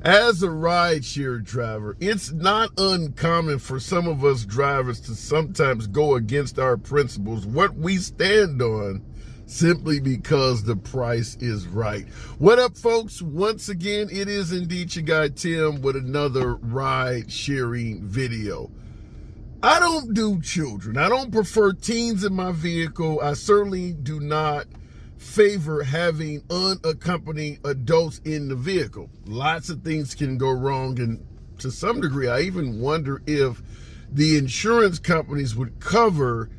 As a rideshare driver, it's not uncommon for some of us drivers to sometimes go against our principles, what we stand on, simply because the price is right. What up, folks? Once again, it is indeed your guy Tim with another ride sharing video. I don't do children. I don't prefer teens in my vehicle. I certainly do not favor having unaccompanied adults in the vehicle. Lots of things can go wrong, and to some degree I even wonder if the insurance companies would cover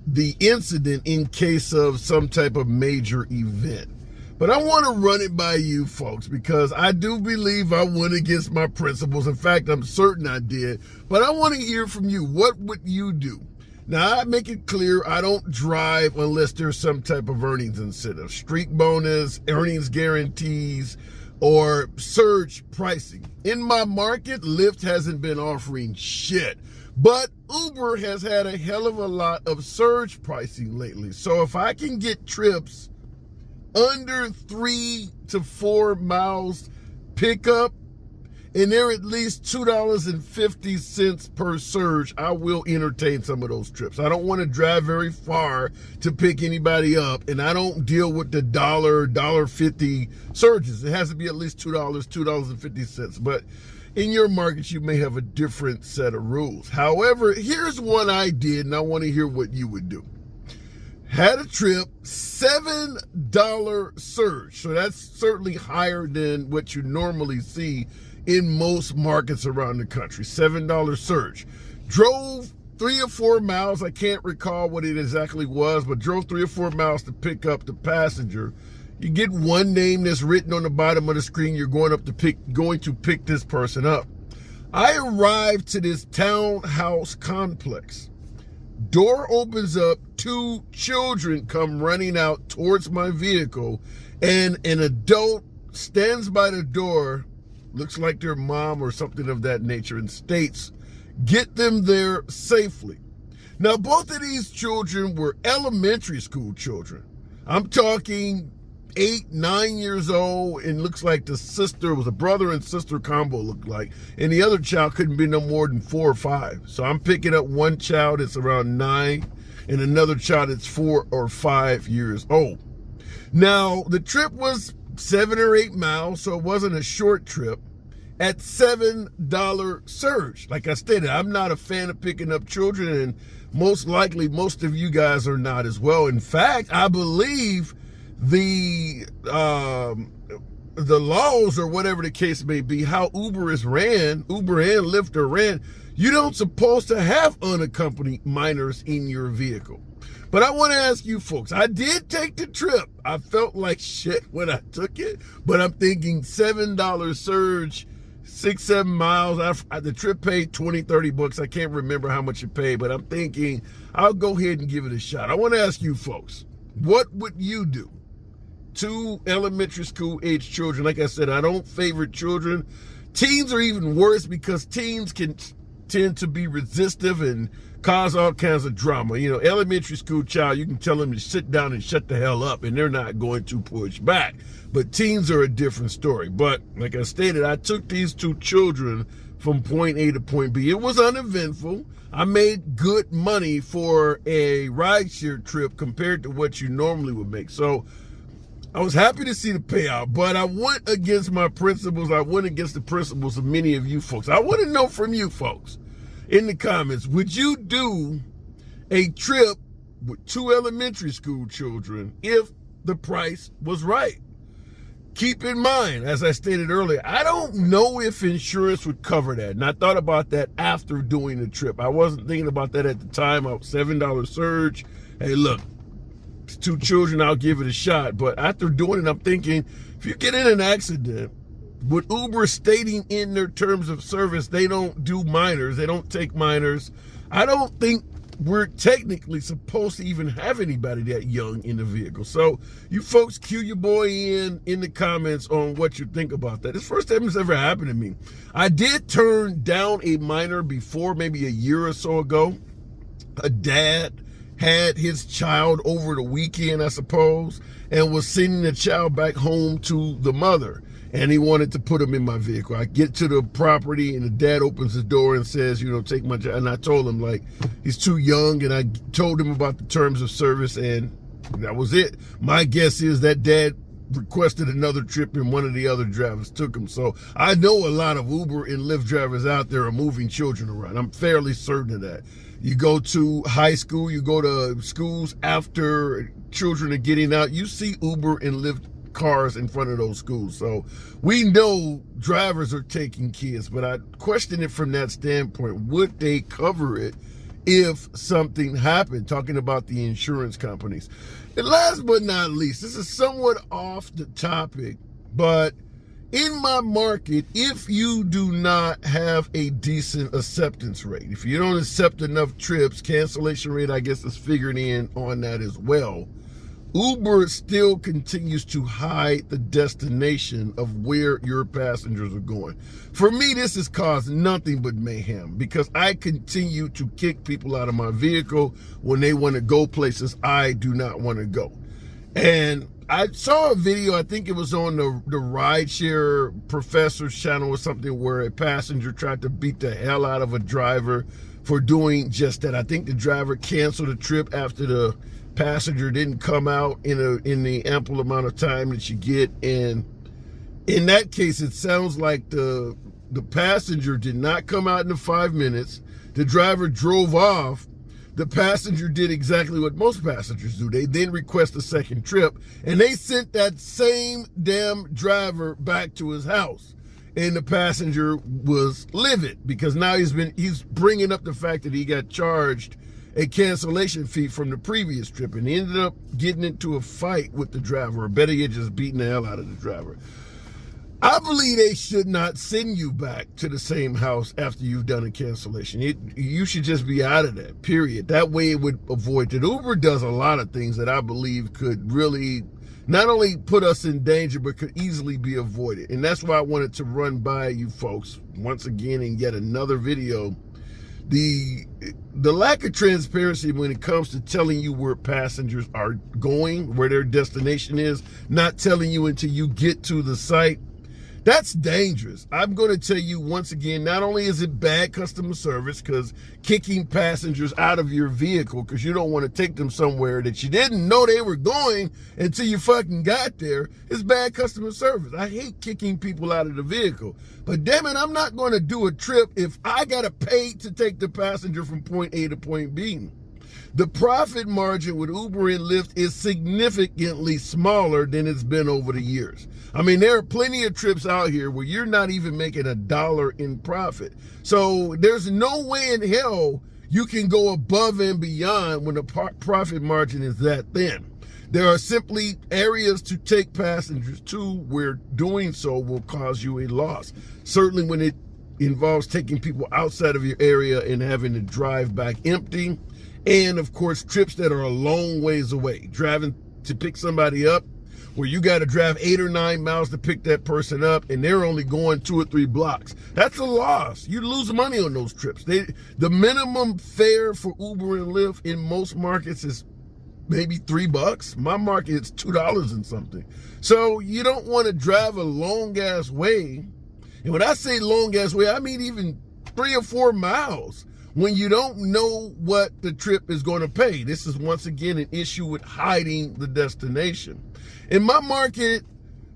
the incident in case of some type of major event. But I want to run it by you folks because I do believe I went against my principles. In fact, I'm certain I did. But I want to hear from you. What would you do? Now, I make it clear I don't drive unless there's some type of earnings incentive, streak bonus, earnings guarantees, or surge pricing. In my market, Lyft hasn't been offering shit, but Uber has had a hell of a lot of surge pricing lately. So if I can get trips under 3 to 4 miles pickup, and they're at least $2.50 per surge, I will entertain some of those trips. I don't want to drive very far to pick anybody up, and I don't deal with the $1.50 surges. It has to be at least $2, $2.50. But in your market, you may have a different set of rules. However, here's one I did, and I want to hear what you would do. Had a trip, $7 surge. So that's certainly higher than what you normally see in most markets around the country. $7 surge. Drove 3 or 4 miles. I can't recall what it exactly was, but drove 3 or 4 miles to pick up the passenger. You get one name that's written on the bottom of the screen. You're going to pick this person up. I arrived to this townhouse complex. Door opens up, 2 children come running out towards my vehicle, and an adult stands by the door, looks like their mom or something of that nature, and states, "Get them there safely." Now, both of these children were elementary school children. I'm talking 8, 9 years old, and looks like the sister was a brother and sister combo looked like, and the other child couldn't be no more than 4 or 5. So I'm picking up one child that's around 9 and another child that's 4 or 5 years old. Now, the trip was 7 or 8 miles, so it wasn't a short trip, at $7 surge. Like I stated, I'm not a fan of picking up children, and most likely most of you guys are not as well. In fact, I believe the laws, or whatever the case may be, how Uber and Lyft are ran, you don't supposed to have unaccompanied minors in your vehicle. But I want to ask you folks, I did take the trip. I felt like shit when I took it, but I'm thinking $7 surge, 6, 7 miles. The trip paid $20, $30. I can't remember how much it paid, but I'm thinking I'll go ahead and give it a shot. I want to ask you folks, what would you do? 2 elementary school age children. Like I said, I don't favor children. Teens are even worse because teens can tend to be resistive and cause all kinds of drama. You know, elementary school child, you can tell them to sit down and shut the hell up, and they're not going to push back. But teens are a different story. But like I stated, I took these 2 children from point A to point B. It was uneventful. I made good money for a rideshare trip compared to what you normally would make. So I was happy to see the payout, but I went against my principles. I went against the principles of many of you folks. I want to know from you folks in the comments, would you do a trip with 2 elementary school children if the price was right? Keep in mind, as I stated earlier, I don't know if insurance would cover that. And I thought about that after doing the trip. I wasn't thinking about that at the time. $7 surge. Hey, look, it's 2 children, I'll give it a shot. But after doing it, I'm thinking, if you get in an accident, with Uber stating in their terms of service they don't do minors, they don't take minors, I don't think we're technically supposed to even have anybody that young in the vehicle. So you folks, cue your boy in the comments on what you think about that. It's the first time it's ever happened to me. I did turn down a minor before, maybe a year or so ago. A dad had his child over the weekend, I suppose, and was sending the child back home to the mother. and he wanted to put them in my vehicle. I get to the property and the dad opens the door and says, take my child. And I told him, like, he's too young, and I told him about the terms of service, and that was it. My guess is that dad requested another trip and one of the other drivers took him. So I know a lot of Uber and Lyft drivers out there are moving children around. I'm fairly certain of that. You go to high school, you go to schools after children are getting out, you see Uber and Lyft cars in front of those schools. So we know drivers are taking kids, but I question it from that standpoint. Would they cover it if something happened? Talking about the insurance companies. And last but not least, this is somewhat off the topic, but in my market, if you do not have a decent acceptance rate, if you don't accept enough trips, cancellation rate, I guess, is figured in on that as well. Uber still continues to hide the destination of where your passengers are going. For me, this has caused nothing but mayhem because I continue to kick people out of my vehicle when they want to go places I do not want to go. And I saw a video, I think it was on the rideshare professor's channel or something, where a passenger tried to beat the hell out of a driver for doing just that. I think the driver canceled a trip after the passenger didn't come out in the ample amount of time that you get. And in that case, it sounds like the passenger did not come out in the 5 minutes. The driver drove off. The passenger did exactly what most passengers do. They then request a second trip, and they sent that same damn driver back to his house. And the passenger was livid because now he's bringing up the fact that he got charged a cancellation fee from the previous trip, and he ended up getting into a fight with the driver, or better yet, just beating the hell out of the driver. I believe they should not send you back to the same house after you've done a cancellation. You should just be out of that, period. That way it would avoid it. Uber does a lot of things that I believe could really not only put us in danger, but could easily be avoided. And that's why I wanted to run by you folks once again in yet another video. The lack of transparency when it comes to telling you where passengers are going, where their destination is, not telling you until you get to the site, that's dangerous. I'm going to tell you once again, not only is it bad customer service, because kicking passengers out of your vehicle because you don't want to take them somewhere that you didn't know they were going until you fucking got there, is bad customer service. I hate kicking people out of the vehicle. But damn it, I'm not going to do a trip if I got to pay to take the passenger from point A to point B. The profit margin with Uber and Lyft is significantly smaller than it's been over the years. I mean, there are plenty of trips out here where you're not even making $1 in profit. So there's no way in hell you can go above and beyond when the profit margin is that thin. There are simply areas to take passengers to where doing so will cause you a loss. Certainly when it involves taking people outside of your area and having to drive back empty. And of course, trips that are a long ways away. Driving to pick somebody up where you got to drive 8 or 9 miles to pick that person up, and they're only going 2 or 3 blocks. That's a loss. You lose money on those trips. The minimum fare for Uber and Lyft in most markets is maybe $3. My market is $2 and something. So you don't want to drive a long ass way. And when I say long ass way, I mean even 3 or 4 miles when you don't know what the trip is going to pay. This is once again an issue with hiding the destination. In my market,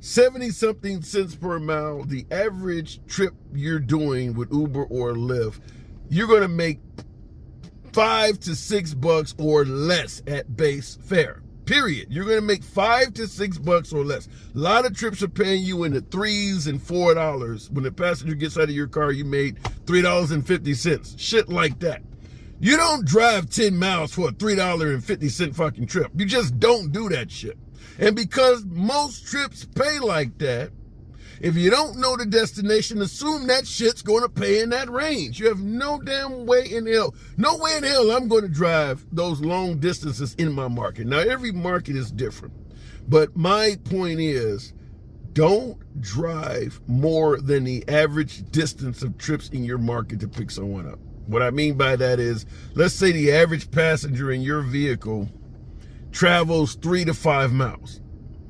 70-something cents per mile, the average trip you're doing with Uber or Lyft, you're going to make $5 to $6 or less at base fare. Period. You're going to make $5 to $6 or less. A lot of trips are paying you in the $3s and $4. When the passenger gets out of your car, you made $3.50. Shit like that. You don't drive 10 miles for a $3.50 fucking trip. You just don't do that shit. And because most trips pay like that, if you don't know the destination, assume that shit's going to pay in that range. You have no damn way in hell. No way in hell I'm going to drive those long distances in my market. Now, every market is different. But my point is, don't drive more than the average distance of trips in your market to pick someone up. What I mean by that is, let's say the average passenger in your vehicle travels 3 to 5 miles.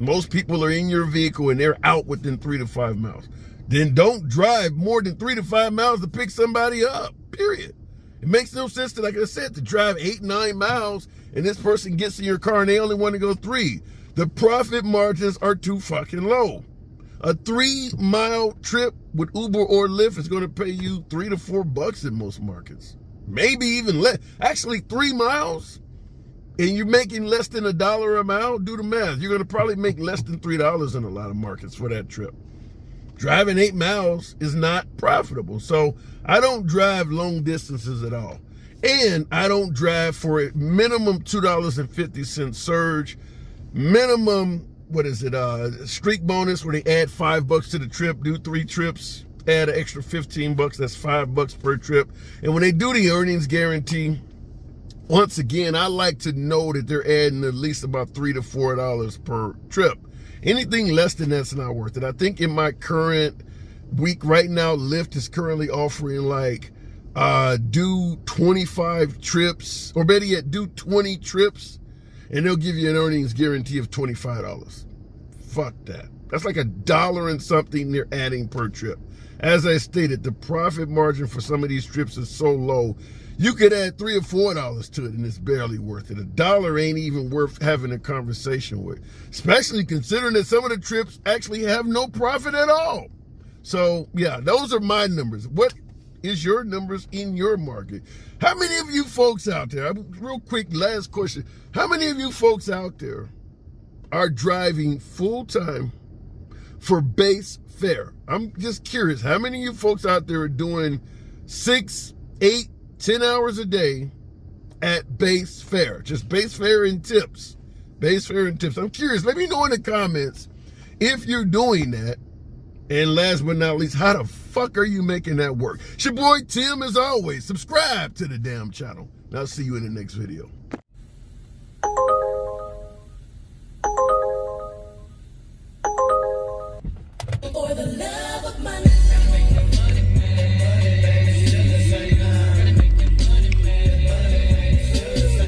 Most people are in your vehicle and they're out within 3 to 5 miles. Then don't drive more than 3 to 5 miles to pick somebody up, period. It makes no sense to, like I said, to drive 8, 9 miles and this person gets in your car and they only want to go 3. The profit margins are too fucking low. A 3-mile trip with Uber or Lyft is going to pay you $3 to $4 in most markets. Maybe even less. Actually, 3 miles and you're making less than $1 a mile, do the math. You're going to probably make less than $3 in a lot of markets for that trip. Driving 8 miles is not profitable. So I don't drive long distances at all. And I don't drive for a minimum $2.50 surge, minimum, streak bonus where they add $5 to the trip, do 3 trips, add an extra $15, that's $5 per trip. And when they do the earnings guarantee, once again, I like to know that they're adding at least about $3 to $4 per trip. Anything less than that's not worth it. I think in my current week right now, Lyft is currently offering like do 25 trips, or better yet, do 20 trips, and they'll give you an earnings guarantee of $25. Fuck that. That's like $1 and something they're adding per trip. As I stated, the profit margin for some of these trips is so low, you could add $3 or $4 to it and it's barely worth it. $1 ain't even worth having a conversation with, especially considering that some of the trips actually have no profit at all. So yeah, those are my numbers. What is your numbers in your market? How many of you folks out there, real quick, last question, how many of you folks out there are driving full-time for base fare? I'm just curious, how many of you folks out there are doing 6, 8, 10 hours a day at base fare? Just base fare and tips. Base fare and tips. I'm curious. Let me know in the comments if you're doing that. And last but not least, how the fuck are you making that work? It's your boy Tim, as always. Subscribe to the damn channel. And I'll see you in the next video.